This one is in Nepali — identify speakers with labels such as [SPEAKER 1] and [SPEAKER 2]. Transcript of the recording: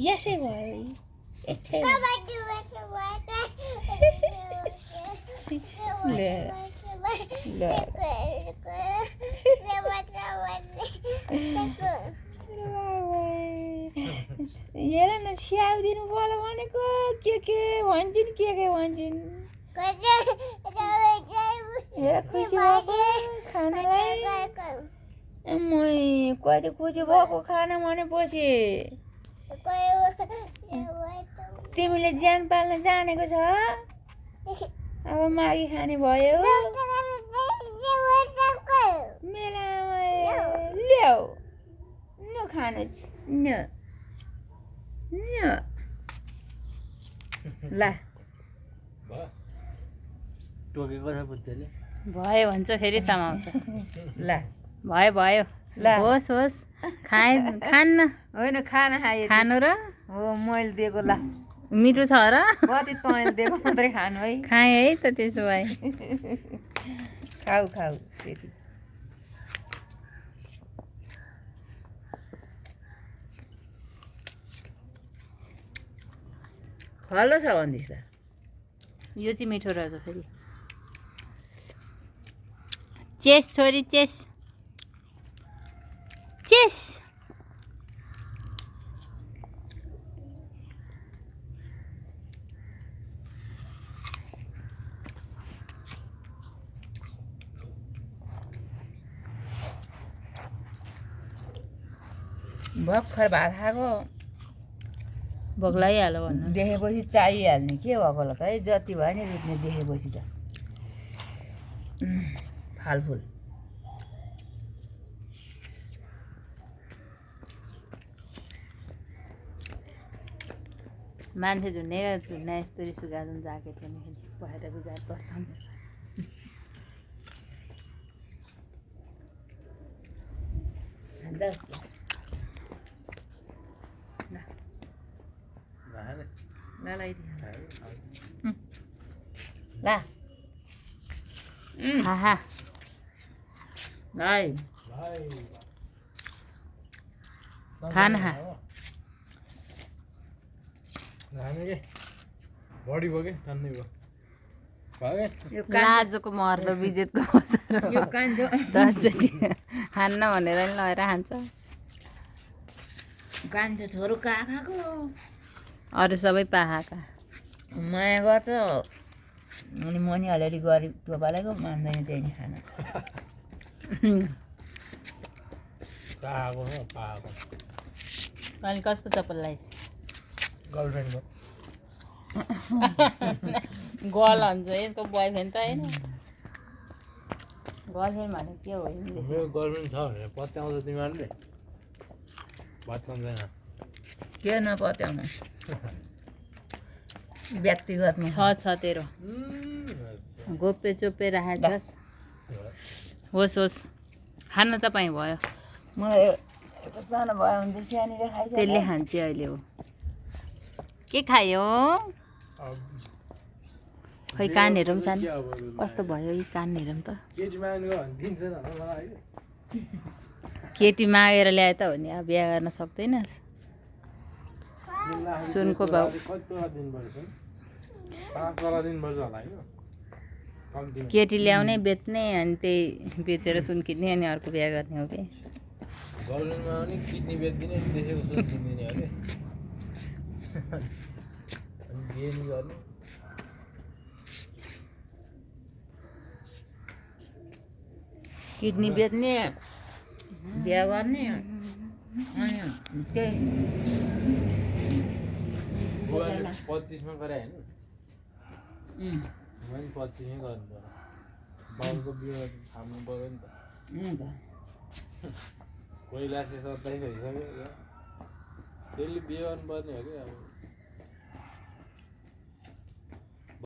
[SPEAKER 1] यसै भयो यतै हेर न स्याउ दिनु पर्यो भनेको के भन्छन् के भन्छन् हेर खुसी भएको खानालाई कति खुसी भएको खाना भनेपछि तिमीले ज्यान पाल्न जानेको छ अब मागी खाने भयो मेलामा ल्याऊ न खानुहोस् न ला
[SPEAKER 2] टोकेको छ बुझ्दैले
[SPEAKER 3] भयो भन्छ फेरि समाउँछ
[SPEAKER 1] ला
[SPEAKER 3] भयो
[SPEAKER 1] ला
[SPEAKER 3] होस् खान्न
[SPEAKER 1] होइन खाना खायो
[SPEAKER 3] खानु र
[SPEAKER 1] हो मैले दिएको ला
[SPEAKER 3] मिठो छ र
[SPEAKER 1] कति तैँले दिएको मात्रै खानु है
[SPEAKER 3] खाएँ है त त्यसो भए
[SPEAKER 1] खाऊ त्यति खलो छ भन्दैछ
[SPEAKER 3] यो चाहिँ मिठो रहेछ फेरि चेस छोरी चेस
[SPEAKER 1] भर्खर भात खाएको
[SPEAKER 3] भोग्लाइहाल्यो भन्नु
[SPEAKER 1] देखेपछि चाहिहाल्ने के भएको होला त है जति भयो नि रुच्ने देखेपछि त फालफुल
[SPEAKER 3] मान्छे झुन्ने यस्तो रिसुगाजन ज्याकेट पनि पखेटा बिजार पर्छ
[SPEAKER 1] ला
[SPEAKER 3] हाहा
[SPEAKER 1] भाइ
[SPEAKER 3] खाना खा
[SPEAKER 2] बडी भयो के टान्नै भयो
[SPEAKER 3] लाजको मर्दो बिजेतको
[SPEAKER 1] यो कान्छो
[SPEAKER 3] 10 चोटि खान्न भनेर नि लगाएर खान्छ
[SPEAKER 1] कान्छो छोरो कहाँ खाएको
[SPEAKER 3] अरू सबै पाखाका
[SPEAKER 1] माया गर्छ अनि मनी अलिअलि गरी टोपालेको मान्दैन त्यही नि खाना
[SPEAKER 2] पाएको
[SPEAKER 3] अनि कसको चप्पल लाइस
[SPEAKER 2] गर्लफ्रेन्डको
[SPEAKER 3] गर्ल हुन्छ यसको बोयफ्रेन्ड त होइन गर्लफ्रेन्ड भने के हो
[SPEAKER 2] मेरो गर्लफ्रेन्ड छ भनेर पत्याउँछ तिमीहरूले पत्याउँदैन
[SPEAKER 1] के नपत्याउनु व्यक्तिगतमा
[SPEAKER 3] छ तेरो गोप्य चोप्य राखेछस् होस् खानु तपाईँ भयो
[SPEAKER 1] मलाई सानो भयो भने चाहिँ सानीले खाइन्छ
[SPEAKER 3] त्यसले खान्छ अहिले हो के खायो खै कानहरू पनि छन् कस्तो भयो यी कानहरू पनि त केटी मागेर ल्याए त हो नि अब बिहा गर्न सक्दैनस् सुनको भाउ केटी ल्याउने बेच्ने अनि त्यही बेचेर सुन किन्ने अनि अर्को बिहा गर्ने हो कि
[SPEAKER 2] गर्लफ्रेन्डमा पनि किडनी बेच्दिने देखेको सुन किनिदिने हो कि अनि बिहे नि गर्ने
[SPEAKER 1] किडनी बेच्ने बिहा गर्ने अनि त्यही
[SPEAKER 2] 25 मा गरे हैन मैले 25 मै गर्नु पर्यो बाउको बिहे थाम्नु पर्यो नि त कोही लासे 27 भइसक्यो त्यसले बिहे गर्नुपर्ने हो कि अब